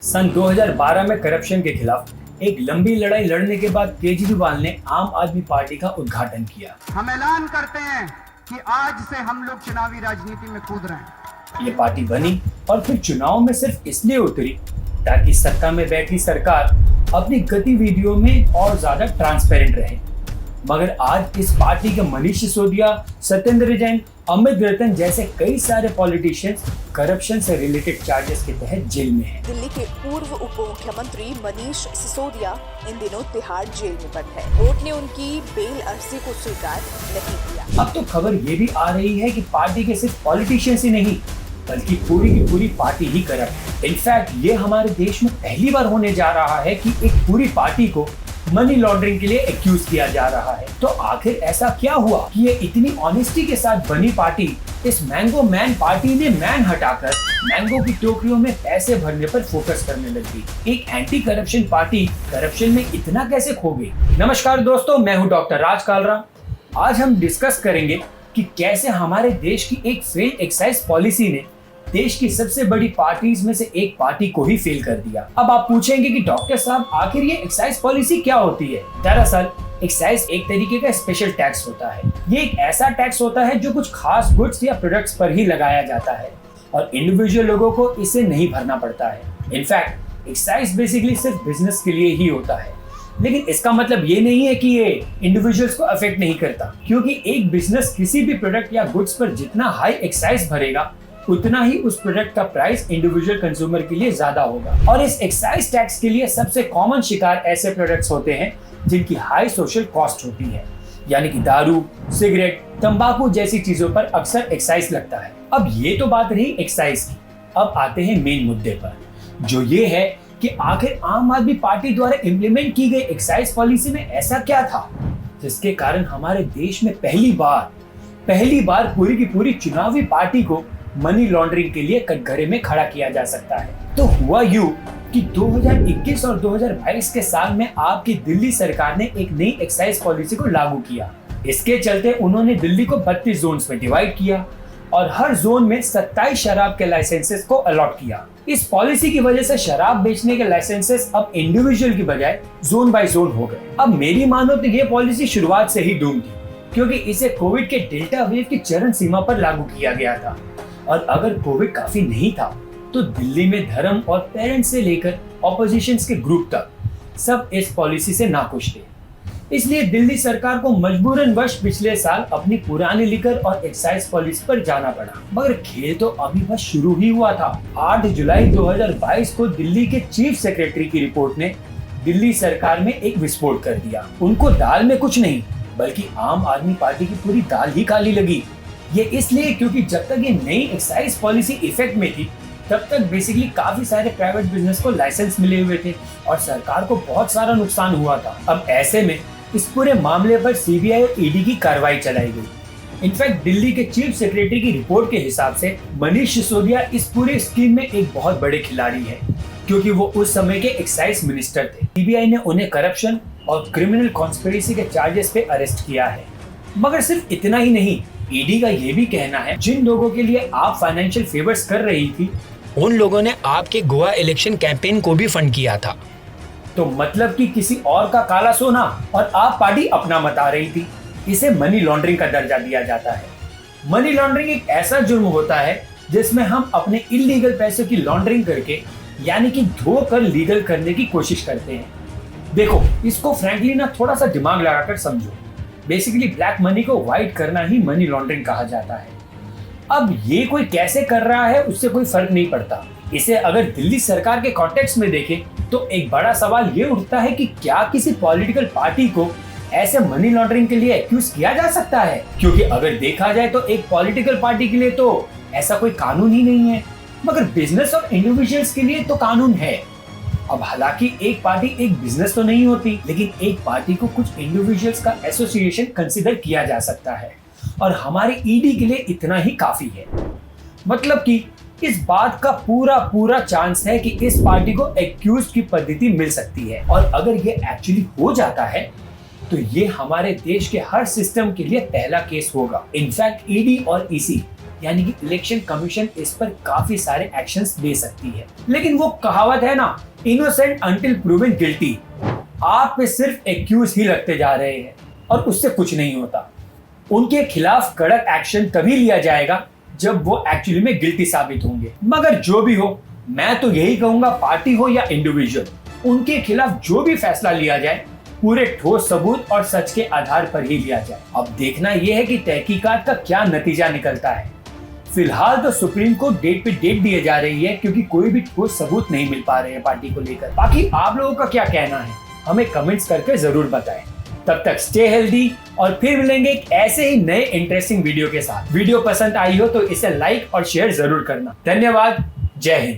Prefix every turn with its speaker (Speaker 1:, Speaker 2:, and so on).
Speaker 1: सन 2012 में करप्शन के खिलाफ एक लंबी लड़ाई लड़ने के बाद केजरीवाल ने आम आदमी पार्टी का उद्घाटन किया।
Speaker 2: हम ऐलान करते हैं कि आज से हम लोग चुनावी राजनीति में कूद रहे हैं।
Speaker 1: ये पार्टी बनी और फिर चुनाव में सिर्फ इसलिए उतरी ताकि सत्ता में बैठी सरकार अपनी गतिविधियों में और ज्यादा ट्रांसपेरेंट रहे। मगर आज इस पार्टी के मनीष सिसोदिया, सत्येंद्र जैन, अमित रतन जैसे कई सारे पॉलिटिशियंस करप्शन से रिलेटेड चार्जेस के तहत जेल में हैं।
Speaker 3: दिल्ली के पूर्व उप मुख्यमंत्री मनीष सिसोदिया इन दिनों तिहाड़ जेल में बंद है। कोर्ट ने उनकी बेल अर्जी को स्वीकार नहीं किया।
Speaker 1: अब तो खबर ये भी आ रही है कि पार्टी के सिर्फ पॉलिटिशियंस ही नहीं बल्कि पूरी की पूरी पार्टी ही करप्ट है। इनफैक्ट ये हमारे देश में पहली बार होने जा रहा है कि एक पूरी पार्टी को मनी लॉन्ड्रिंग के लिए एक्यूज किया जा रहा है। तो आखिर ऐसा क्या हुआ कि ये इतनी ऑनेस्टी के साथ बनी पार्टी, इस मैंगो मैन पार्टी ने मैन हटाकर मैंगो की टोकरियों में पैसे भरने पर फोकस करने लगी। एक एंटी करप्शन पार्टी करप्शन में इतना कैसे खो गई? नमस्कार दोस्तों, मैं हूँ डॉक्टर राज कालरा। आज हम डिस्कस करेंगे कि कैसे हमारे देश की एक फेल एक्साइज पॉलिसी ने देश की सबसे बड़ी पार्टीज में से एक पार्टी को ही फेल कर दिया। अब आप पूछेंगे कि डॉक्टर साहब आखिर ये एक्साइज पॉलिसी क्या होती है? दरअसल एक्साइज एक तरीके का स्पेशल टैक्स होता है। ये एक ऐसा टैक्स होता है जो कुछ खास गुड्स या प्रोडक्ट्स पर ही लगाया जाता है और इंडिविजुअल लोगों को इसे नहीं भरना पड़ता है। इनफैक्ट एक्साइज बेसिकली सिर्फ बिजनेस के लिए ही होता है, लेकिन इसका मतलब ये नहीं है कि ये इंडिविजुअल्स को अफेक्ट नहीं करता, क्योंकि एक बिजनेस किसी भी प्रोडक्ट या गुड्स पर जितना हाई एक्साइज भरेगा उतना ही उस प्रोडक्ट का प्राइस इंडिविजुअल कंज्यूमर के लिए ज्यादा होगा। और इस एक्साइज टैक्स के लिए सबसे कॉमन शिकार ऐसे प्रोडक्ट्स होते हैं जिनकी हाई सोशल कॉस्ट होती है, यानी कि दारू, सिगरेट, तंबाकू जैसी चीजों पर अक्सर एक्साइज लगता है। अब ये तो बात रही एक्साइज की। अब आते हैं मेन मुद्दे पर, जो ये है कि आखिर आम आदमी पार्टी द्वारा इम्प्लीमेंट की गई एक्साइज पॉलिसी में ऐसा क्या था जिसके कारण हमारे देश में पहली बार पूरी की पूरी चुनावी पार्टी को मनी लॉन्ड्रिंग के लिए कटघरे में खड़ा किया जा सकता है। तो हुआ यूं कि 2021 और 2022 के साल में आपकी दिल्ली सरकार ने एक नई एक्साइज पॉलिसी को लागू किया। इसके चलते उन्होंने दिल्ली को 32 जोन्स में डिवाइड किया और हर जोन में 27 शराब के लाइसेंसेस को अलॉट किया। इस पॉलिसी की वजह से शराब बेचने के लाइसेंसेस अब इंडिविजुअल की बजाय जोन बाय जोन हो गए। अब मेरी मानो तो ये पॉलिसी शुरुआत से ही डूम थी, क्योंकि इसे कोविड के डेल्टा वेव की चरम सीमा पर लागू किया गया था। और अगर कोविड काफी नहीं था तो दिल्ली में धर्म और पेरेंट्स से लेकर ऑपोजिशंस के ग्रुप तक सब इस पॉलिसी से नाखुश थे। इसलिए दिल्ली सरकार को मजबूरन वश पिछले साल अपनी पुरानी लिकर और एक्साइज पॉलिसी पर जाना पड़ा। मगर खेल तो अभी बस शुरू ही हुआ था। 8 जुलाई 2022 को दिल्ली के चीफ सेक्रेटरी की रिपोर्ट ने दिल्ली सरकार में एक विस्फोट कर दिया। उनको दाल में कुछ नहीं बल्कि आम आदमी पार्टी की पूरी दाल ही काली लगी। ये इसलिए क्योंकि जब तक ये नई एक्साइज पॉलिसी इफेक्ट में थी तब तक बेसिकली काफी सारे प्राइवेट बिजनेस को लाइसेंस मिले हुए थे और सरकार को बहुत सारा नुकसान हुआ था। अब ऐसे में इस पूरे मामले पर सीबीआई और ईडी की कार्रवाई चलाई गई। इनफैक्ट दिल्ली के चीफ सेक्रेटरी की रिपोर्ट के हिसाब से मनीष सिसोदिया इस पूरे स्कीम में एक बहुत बड़े खिलाड़ी है, क्योंकि वो उस समय के एक्साइज मिनिस्टर थे। सीबीआई ने उन्हें करप्शन और क्रिमिनल कॉन्स्पिरेसी के चार्जेस पे अरेस्ट किया है। मगर सिर्फ इतना ही नहीं, ईडी का ये भी कहना है जिन लोगों के लिए आप फाइनेंशियल फेवर्स कर रही थी
Speaker 4: उन लोगों ने आपके गोवा इलेक्शन कैंपेन को भी फंड किया था।
Speaker 1: तो मतलब कि किसी और का काला सोना और आप पार्टी अपना बता रही थी। इसे मनी लॉन्ड्रिंग का दर्जा दिया जाता है। मनी लॉन्ड्रिंग एक ऐसा जुर्म होता है जिसमें हम अपने इलीगल पैसों की लॉन्ड्रिंग करके, यानी कि धोकर लीगल करने की कोशिश करते हैं। देखो, इसको फ्रैंकली ना थोड़ा सा दिमाग लगाकर समझो। बेसिकली ब्लैक मनी को व्हाइट करना ही मनी लॉन्ड्रिंग कहा जाता है। अब ये कोई कैसे कर रहा है उससे कोई फर्क नहीं पड़ता। इसे अगर दिल्ली सरकार के कॉन्टेक्स्ट में देखें तो एक बड़ा सवाल ये उठता है कि क्या किसी पॉलिटिकल पार्टी को ऐसे मनी लॉन्ड्रिंग के लिए एक्यूज किया जा सकता है? क्योंकि अगर देखा जाए तो एक पॉलिटिकल पार्टी के लिए तो ऐसा कोई कानून ही नहीं है, मगर बिजनेस और इंडिविजुअल्स के लिए तो कानून है। अब हालांकि एक पार्टी एक बिजनेस तो नहीं होती, लेकिन एक पार्टी को कुछ इंडिविजुअल्स का एसोसिएशन कंसीडर किया जा सकता है और हमारे ईडी के लिए इतना ही काफी है। मतलब कि इस बात का पूरा चांस है कि इस पार्टी को एक्यूज की पद्धति मिल सकती है। और अगर ये एक्चुअली हो जाता है तो ये हमारे देश के हर सिस्टम के लिए पहला केस होगा। इनफैक्ट ईडी और ईसी यानी कि इलेक्शन कमीशन इस पर काफी सारे एक्शंस ले सकती है। लेकिन वो कहावत है ना, इनोसेंट अंटिल प्रूवन गिल्टी। आप पे सिर्फ एक्यूज ही लगते जा रहे हैं और उससे कुछ नहीं होता। उनके खिलाफ कड़क एक्शन तभी लिया जाएगा जब वो एक्चुअली में गिल्टी साबित होंगे। मगर जो भी हो, मैं तो यही कहूंगा, पार्टी हो या इंडिविजुअल, उनके खिलाफ जो भी फैसला लिया जाए पूरे ठोस सबूत और सच के आधार पर ही लिया जाए। अब देखना यह है कि तहकीकात का क्या नतीजा निकलता है। फिलहाल तो सुप्रीम कोर्ट डेट पे डेट दिए जा रही है, क्योंकि कोई भी ठोस सबूत नहीं मिल पा रहे हैं पार्टी को लेकर। बाकी आप लोगों का क्या कहना है, हमें कमेंट्स करके जरूर बताएं। तब तक स्टे हेल्दी और फिर मिलेंगे एक ऐसे ही नए इंटरेस्टिंग वीडियो के साथ। वीडियो पसंद आई हो तो इसे लाइक और शेयर जरूर करना। धन्यवाद। जय हिंद।